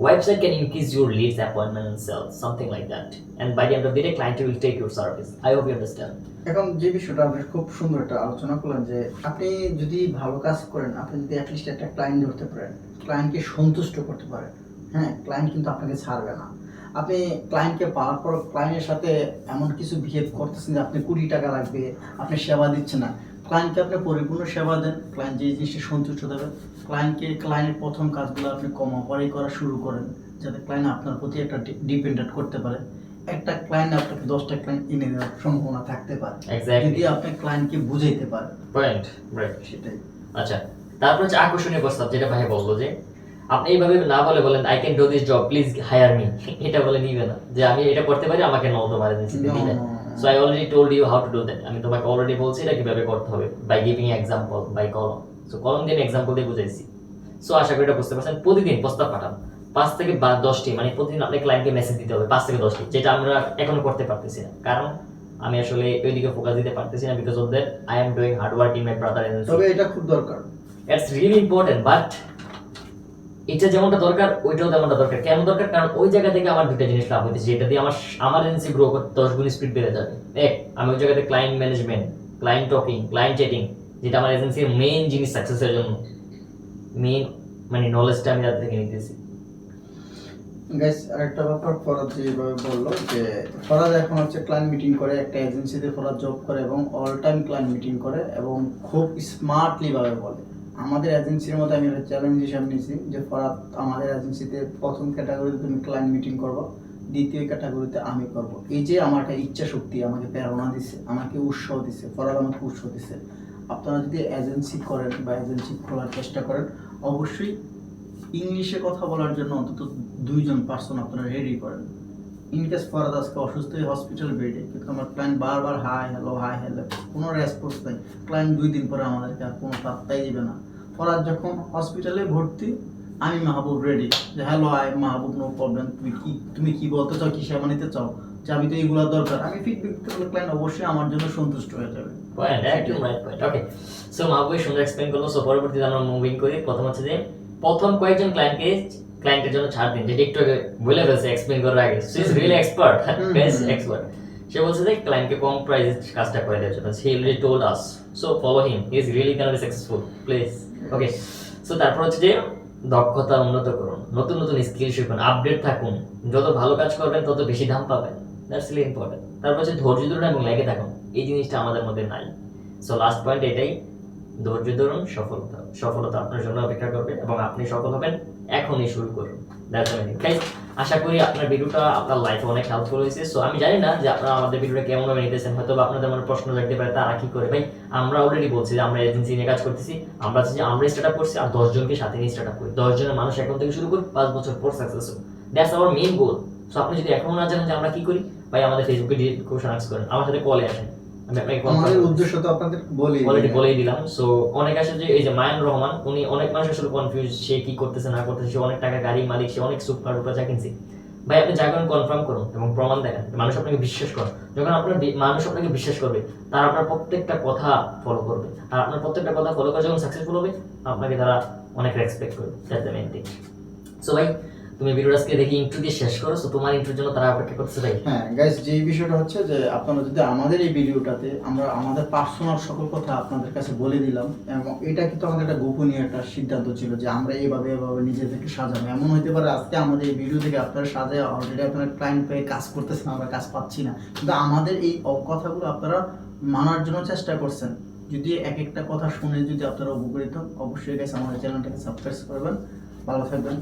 website can increase your leads, appointment and sales, something like that, and by the end of the day client will take your service. I hope you understand. এখন যে বিষয়টা আপনি খুব সুন্দর একটা আলোচনা করলেন যে আপনি যদি ভালো কাজ করেন, আপনি যদি অ্যাটলিস্ট একটা ক্লায়েন্ট ধরতে পারেন, ক্লায়েন্টকে সন্তুষ্ট করতে পারেন, হ্যাঁ, ক্লায়েন্ট কিন্তু আপনাকে ছাড়বে না। আপনি ক্লায়েন্টকে পাওয়ার পর ক্লায়েন্টের সাথে এমন কিছু বিহেভ করতেছেন যে আপনি 20 টাকা লাগবে, আপনি সেবা দিচ্ছেন না, ক্লায়েন্টকে আপনি পরিপূর্ণ সেবা দেন, ক্লায়েন্ট যে জিনিসটা সন্তুষ্ট দেবে, ক্লায়েন্টের প্রথম কাজগুলো আপনি কম অফারই করা শুরু করেন, যাতে ক্লায়েন্ট আপনার প্রতি একটা ডিপেন্ডেন্ট করতে পারে। একটা ক্লায়েন্ট আপনাকে 10টা ক্লায়েন্ট এনে দেওয়ার সম্ভাবনা থাকতে পারে Exactly. যদি আপনি ক্লায়েন্টকে বুঝাইতে পারেন। Point, right. সেটাই। আচ্ছা, তারপর হচ্ছে আকর্ষণীয় প্রস্তাব, যেটা ভাই বললো যে আপনি এইভাবে না বলে বলেন I can do this job please higher me, এটা বলে নিবে না যে আমি এটা করতে পারি, আমাকে নাও তোমার এজেন্সিতে দিবে। So I already told you how to do that, আমি তোমাকে অলরেডি বলছি এটা কিভাবে করতে হবে, বাই গিভিং এক্সাম্পল, বাই কলম। সো কলম দিয়ে এক্সাম্পল দিয়ে বুঝাইছি। সো আশা করি এটা বুঝতে পারছেন। প্রতিদিন প্রস্তাব পাঠান 5 থেকে 10টি, মানে প্রতিদিন আপনি ক্লায়েন্টকে মেসেজ দিতে হবে 5 থেকে 10টি, যেটা আমরা এখনো করতে পারতেছি না, কারণ আমি আসলে ওইদিকে ফোকাস দিতে পারতেছি না, because of that I am doing hard work in my brother agency. তবে এটা খুব দরকার, ইটস রিয়েলি ইম্পর্টেন্ট, বাট এটা যেমনটা দরকার ওইটাও তেমনটা দরকার। কেন দরকার? কারণ ওই জায়গা থেকে আমার দুটো জিনিস লাভ হইতেছে, যেটা দিয়ে আমার এজেন্সি গ্রো করতে 10 গুণ স্পিড বেড়ে যাবে। এক, আমি ওই জায়গাতে client management, client talking, client chatting, যেটা আমার এজেন্সির মেইন জিনিস সাকসেসের জন্য, মেইন মানে নলেজটা আমি তাদের থেকে নিতেছি। গাইস আরেকটা ব্যাপার, ফরাদ যেভাবে বললো যে ফরাদ এখন হচ্ছে ক্লায়েন্ট মিটিং করে, একটা এজেন্সিতে ফরাদ জব করে এবং অল টাইম ক্লায়েন্ট মিটিং করে এবং খুব স্মার্টলি ভাবে বলে। আমাদের এজেন্সির মধ্যে আমি একটা চ্যালেঞ্জ হিসাবে নিয়েছি যে ফরাদ আমাদের এজেন্সিতে প্রথম ক্যাটাগরিতে তুমি ক্লায়েন্ট মিটিং করবো, দ্বিতীয় ক্যাটাগরিতে আমি করব। এই যে আমার একটা ইচ্ছা শক্তি আমাকে প্রেরণা দিচ্ছে, আমাকে উৎসাহ দিচ্ছে, ফরাদ আমাকে উৎসাহ দিচ্ছে। আপনারা যদি এজেন্সি করেন বা এজেন্সি খোলার চেষ্টা করেন, অবশ্যই ইংলিশে কথা বলার জন্য অন্তত 2জন পার্সন আপনারা রেডি করেন। ইনকেস ফরাদ আজকে অসুস্থ হয়ে হসপিটাল বেডে, কিন্তু আমার ক্লায়েন্ট বারবার হাই হ্যালো কোনো রেসপন্স নেই, ক্লায়েন্ট 2 দিন পরে আমাদেরকে আর কোনো পাত্তাই দিবে না। ফরাদ যখন হসপিটালে ভর্তি, আমি মাহবুব রেডি যে hello I Mahbub, no problem, তুমি কি বলতে চাও, কি সেবা নিতে চাও, যে আমি তো এইগুলো দরকার, আমি ফিডব্যাক দিতে পারলে ক্লায়েন্ট অবশ্যই আমার জন্য সন্তুষ্ট হয়ে যাবে। পয়েন্ট, একদম রাইট পয়েন্ট। ওকে, সো মাহবুব সুন্দর এক্সপ্লেইন করলো। সো পরবর্তীতে আমরা মুভিং করি। প্রথম হচ্ছে যে প্রথম কয়েকজন ক্লায়েন্টের জন্য ছাড় দিন, যেটা একটু আগে বলে ফেলছে এক্সপ্লেইন করার আগে। So is really expert, guys expert. সে বলছে যে ক্লায়েন্টকে কম প্রাইসে কাজটা করে দেওয়ার জন্য। He already told us, so follow him, he is really gonna be successful, please. Okay, so তারপর হচ্ছে যে দক্ষতা উন্নত করুন, নতুন নতুন স্কিল শিখুন, আপডেট থাকুন, যত ভালো কাজ করবেন তত বেশি দাম পাবেন, দ্যাটস রিয়েলি ইম্পর্টেন্ট। তারপর হচ্ছে ধৈর্য ধরুন এবং লেগে থাকুন, এই জিনিসটা আমাদের মধ্যে নাই। সো লাস্ট পয়েন্ট এটাই, ধৈর্য ধরুন, সফলতা আপনার জন্য অপেক্ষা করবে এবং আপনি সফল হবেন, এখনই শুরু করুন। That's all guys. আশা করি আপনার ভিডিওটা আপনার লাইফে অনেক হেল্পফুল হয়েছে। সো আমি জানি না যে আপনারা আমাদের ভিডিওটা কেমন ভাবে নিতেছেন, হয়তো আপনাদের মনে প্রশ্ন জাগতে পারে তারা কি করে। ভাই আমরা অলরেডি বলছি যে আমরা এজেন্সি নিয়ে কাজ করতেছি, আমরা যে আমরা স্টার্ট আপ করছি আর 10 জনকে সাথে নিয়ে স্টার্ট আপ করি, 10 জনের মানুষ এখন থেকে শুরু করি, 5 বছর পর সাকসেস হবে। That's our main goal. So আপনি যদি এখনো না জানেন যে আমরা কি করি, ভাই আমাদের ফেসবুকে ডিরেক্ট কোশ্চেন আস্ক করেন, আমার সাথে কলে আসেন, আমি আপনাকে আমাদের উদ্দেশ্য তো আপনাদের অলরেডি বলেই দিলাম। সো অনেক আসে যে এই যে মায়ান রহমান, উনি অনেক মানুষ আসলে কনফিউজ, সে কি করতেছে না করতেছে, সে অনেক টাকা গাড়ি মালিক, সে অনেক সুপার ডুপার যা কিনছে। ভাই আপনি যা করেন কনফার্ম করুন এবং প্রমাণ দেখান, মানুষ আপনাকে বিশ্বাস করে। যখন মানুষ আপনাকে বিশ্বাস করবে, তারা আপনার প্রত্যেকটা কথা ফলো করবে, আর আপনার প্রত্যেকটা কথা ফলো করে যখন সাকসেসফুল হবে, আপনাকে তারা অনেক রেসপেক্ট করবে। That's the main thing. So ভাই তুমি ভিডিওটা আজকে দেখি ইন্ট্রো দিয়ে শেষ করো। সো তোমার ইন্ট্রোর জন্য তারা অপেক্ষা করছে ভাই। হ্যাঁ গাইস, যে বিষয়টা হচ্ছে যে আপনারা যদি আমাদের এই ভিডিওটাতে আমরা আমাদের পার্সোনাল সকল কথা আপনাদের কাছে বলে দিলাম, এবং এটা কিন্তু আমাদের একটা গোপনীয় একটা সিদ্ধান্ত ছিল যে আমরা এইভাবে নিজেদেরকে সাজাবো। এমন হতে পারে আজকে আমাদের এই ভিডিও থেকে আপনারা সাজায় অলরেডি আপনারা ক্লায়েন্ট পেয়ে কাজ করতেছেন, আমরা কাজ পাচ্ছি না, কিন্তু আমাদের এই কথাগুলো আপনারা মানার জন্য চেষ্টা করছেন। যদি এক একটা কথা শুনে যদি আপনারা উপকৃত হন, অবশ্যই গাইস আমাদের চ্যানেলটাকে সাবস্ক্রাইব করবেন। ভালো থাকবেন।